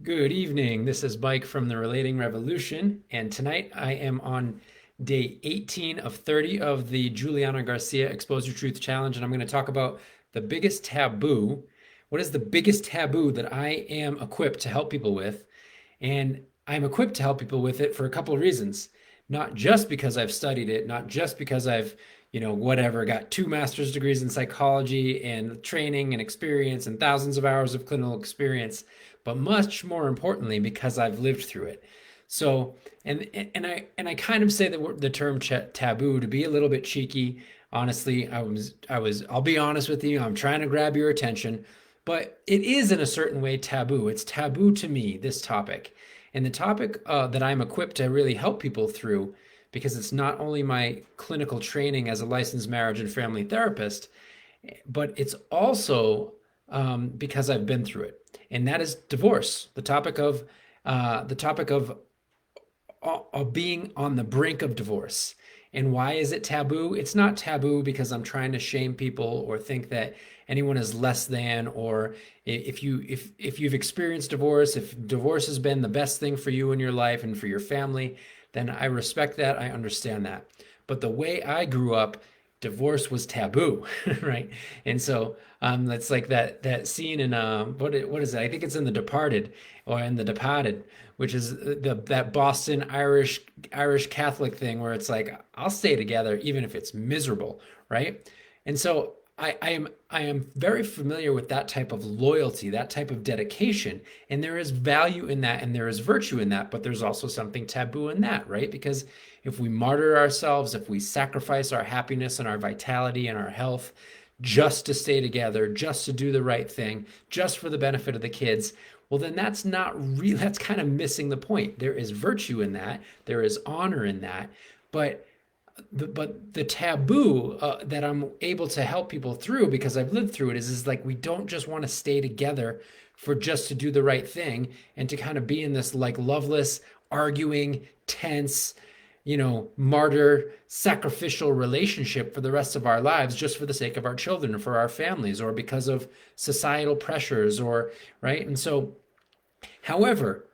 Good evening. This is Mike from the Relating Revolution, and tonight I am on day 18 of 30 of the Juliana Garcia Expose Your Truth Challenge, and I'm going to talk about the biggest taboo. What is the biggest taboo that I am equipped to help people with? And I'm equipped to help people with it for a couple of reasons. Not just because I've studied it, not just because I've, whatever, got two master's degrees in psychology and training and experience and thousands of hours of clinical experience, but much more importantly because I've lived through it. So, and I kind of say the term taboo to be a little bit cheeky. Honestly, I'll be honest with you. I'm trying to grab your attention, but it is in a certain way taboo. It's taboo to me, this topic. And the topic that I'm equipped to really help people through, because it's not only my clinical training as a licensed marriage and family therapist, but it's also because I've been through it, and that is divorce. The topic of being on the brink of divorce. And why is it taboo? It's not taboo because I'm trying to shame people or think that anyone is less than, or if you've experienced divorce, if divorce has been the best thing for you in your life and for your family, then I respect that, I understand that. But the way I grew up, divorce was taboo, right? And so that's like that scene in what is it? I think it's in The Departed or in The Departed, which is that Boston Irish Catholic thing where it's like I'll stay together even if it's miserable, right? And so I am very familiar with that type of loyalty, that type of dedication, and there is value in that and there is virtue in that, but there's also something taboo in that, right? Because if we martyr ourselves, if we sacrifice our happiness and our vitality and our health just to stay together, just to do the right thing, just for the benefit of the kids, well, then that's not real. That's kind of missing the point. There is virtue in that, there is honor in that, but the taboo that I'm able to help people through because I've lived through it is like we don't just want to stay together for just to do the right thing and to kind of be in this like loveless, arguing, tense, martyr, sacrificial relationship for the rest of our lives just for the sake of our children or for our families or because of societal pressures or right. And so, however,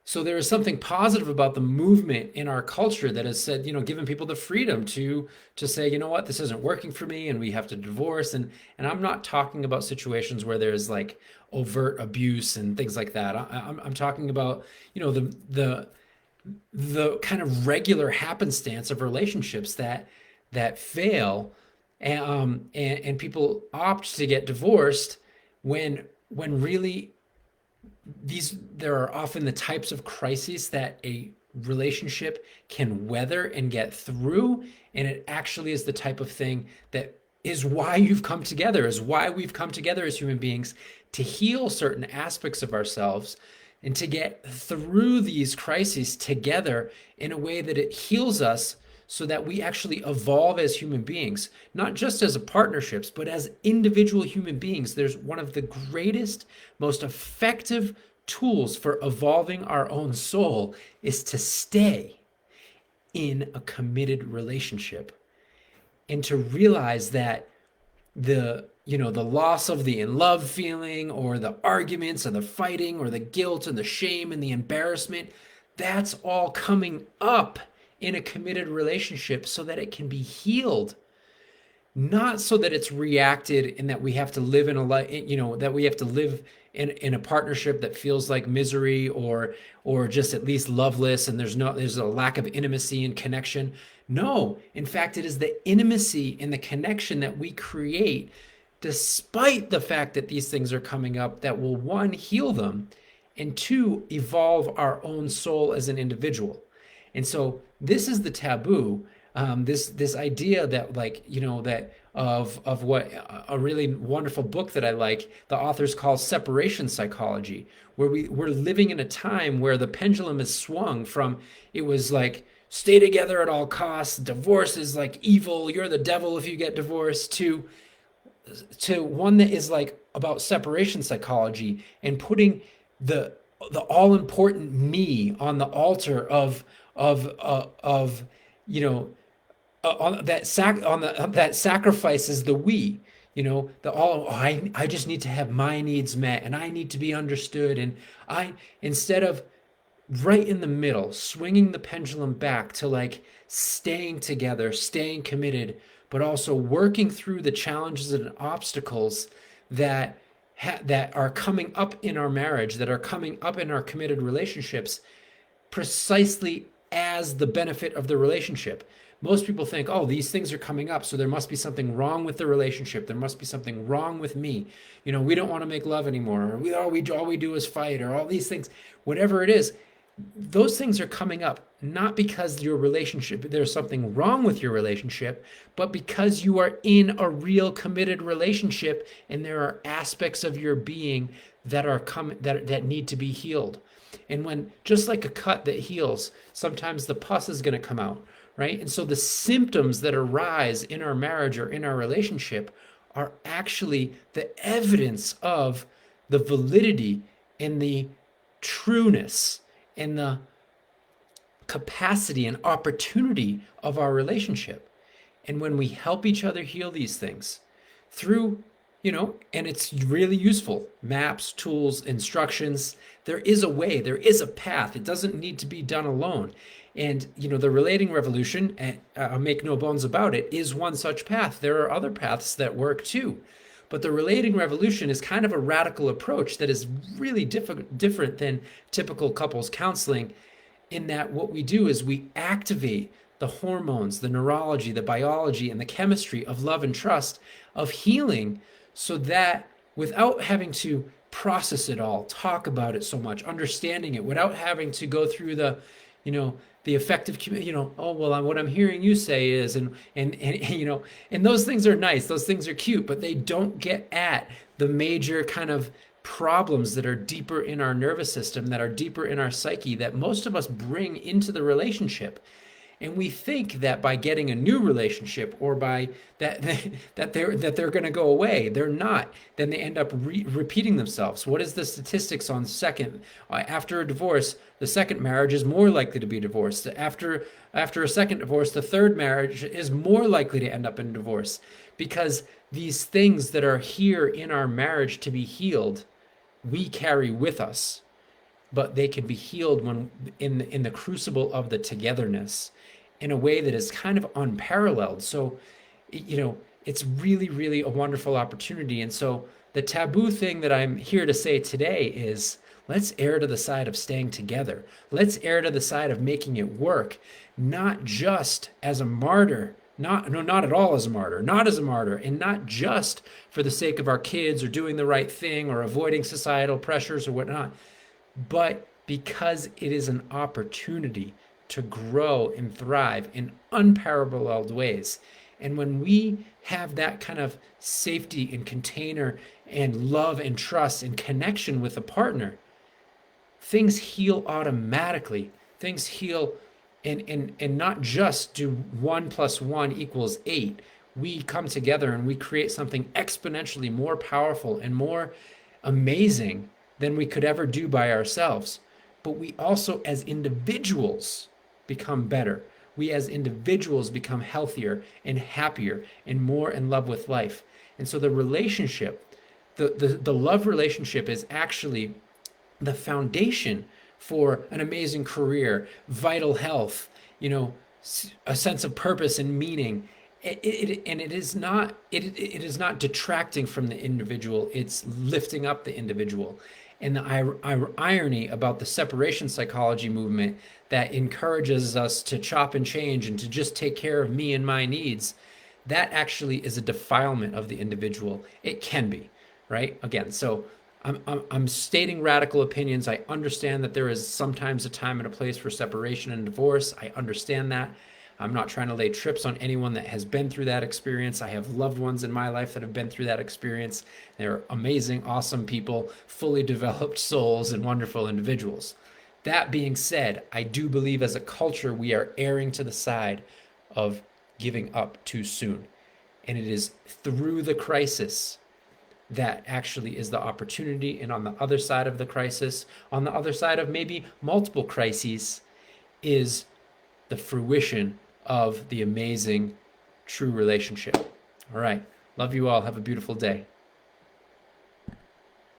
so there is something positive about the movement in our culture that has said, given people the freedom to say, you know what, this isn't working for me, and we have to divorce. And I'm not talking about situations where there's like overt abuse and things like that. I'm talking about, the kind of regular happenstance of relationships that fail, and people opt to get divorced when really there are often the types of crises that a relationship can weather and get through, and it actually is the type of thing that is why you've come together, is why we've come together as human beings to heal certain aspects of ourselves and to get through these crises together in a way that it heals us so that we actually evolve as human beings, not just as a partnerships, but as individual human beings. There's one of the greatest, most effective tools for evolving our own soul is to stay in a committed relationship and to realize that the loss of the in love feeling or the arguments or the fighting or the guilt and the shame and the embarrassment, that's all coming up in a committed relationship so that it can be healed, not so that it's reacted and that we have to live in a life, that we have to live in a partnership that feels like misery or just at least loveless, and there's a lack of intimacy and connection. No, in fact, it is the intimacy and the connection that we create despite the fact that these things are coming up that will, one, heal them, and two, evolve our own soul as an individual. And so this is the taboo. This idea that that of what a really wonderful book that I like, the authors call separation psychology, where we're living in a time where the pendulum is swung from it was like stay together at all costs, divorce is like evil, you're the devil if you get divorced, to one that is like about separation psychology and putting the the all important me on the altar of you know on that sacrifices the we. I just need to have my needs met and I need to be understood. And instead of right in the middle, swinging the pendulum back to like staying together, staying committed, but also working through the challenges and obstacles that that are coming up in our marriage, that are coming up in our committed relationships, precisely as the benefit of the relationship. Most people think, oh, these things are coming up, so there must be something wrong with the relationship. There must be something wrong with me. We don't want to make love anymore, or all we do is fight, or all these things. Whatever it is, those things are coming up not because your relationship, there's something wrong with your relationship, but because you are in a real committed relationship and there are aspects of your being that are that need to be healed. And when, just like a cut that heals, sometimes the pus is going to come out, right? And so the symptoms that arise in our marriage or in our relationship are actually the evidence of the validity and the trueness and the capacity and opportunity of our relationship. And when we help each other heal these things through, and it's really useful, maps, tools, instructions, there is a way, there is a path. It doesn't need to be done alone. And, the relating revolution, I'll make no bones about it, is one such path. There are other paths that work too. But the relating revolution is kind of a radical approach that is really different than typical couples counseling, in that what we do is we activate the hormones, the neurology, the biology, and the chemistry of love and trust, of healing, so that without having to process it all, talk about it so much, understanding it, without having to go through the effective, oh, well, what I'm hearing you say is, and those things are nice, those things are cute, but they don't get at the major kind of problems that are deeper in our nervous system, that are deeper in our psyche, that most of us bring into the relationship. And we think that by getting a new relationship, or by that they're going to go away. They're not. Then they end up repeating themselves. What is the statistics on second after a divorce? The second marriage is more likely to be divorced. After a second divorce, the third marriage is more likely to end up in divorce, because these things that are here in our marriage to be healed, we carry with us, but they can be healed when in the crucible of the togetherness, in a way that is kind of unparalleled. So, it's really, really a wonderful opportunity. And so the taboo thing that I'm here to say today is, let's err to the side of staying together. Let's err to the side of making it work, not just as a martyr, not at all as a martyr, not as a martyr, and not just for the sake of our kids or doing the right thing or avoiding societal pressures or whatnot, but because it is an opportunity to grow and thrive in unparalleled ways. And when we have that kind of safety and container and love and trust and connection with a partner, things heal automatically. Things heal, and not just do 1 + 1 = 8. We come together and we create something exponentially more powerful and more amazing than we could ever do by ourselves. But we also, as individuals, become better. We as individuals become healthier and happier and more in love with life. And so the relationship, the love relationship, is actually the foundation for an amazing career, vital health, a sense of purpose and meaning. It is not detracting from the individual, it's lifting up the individual. And the irony about the separation psychology movement that encourages us to chop and change and to just take care of me and my needs, that actually is a defilement of the individual. It can be, right? Again, so I'm stating radical opinions. I understand that there is sometimes a time and a place for separation and divorce. I understand that. I'm not trying to lay trips on anyone that has been through that experience. I have loved ones in my life that have been through that experience. They're amazing, awesome people, fully developed souls, and wonderful individuals. That being said, I do believe as a culture we are erring to the side of giving up too soon. And it is through the crisis that actually is the opportunity. And on the other side of the crisis, on the other side of maybe multiple crises, is the fruition of the amazing true relationship. All right. Love you all. Have a beautiful day.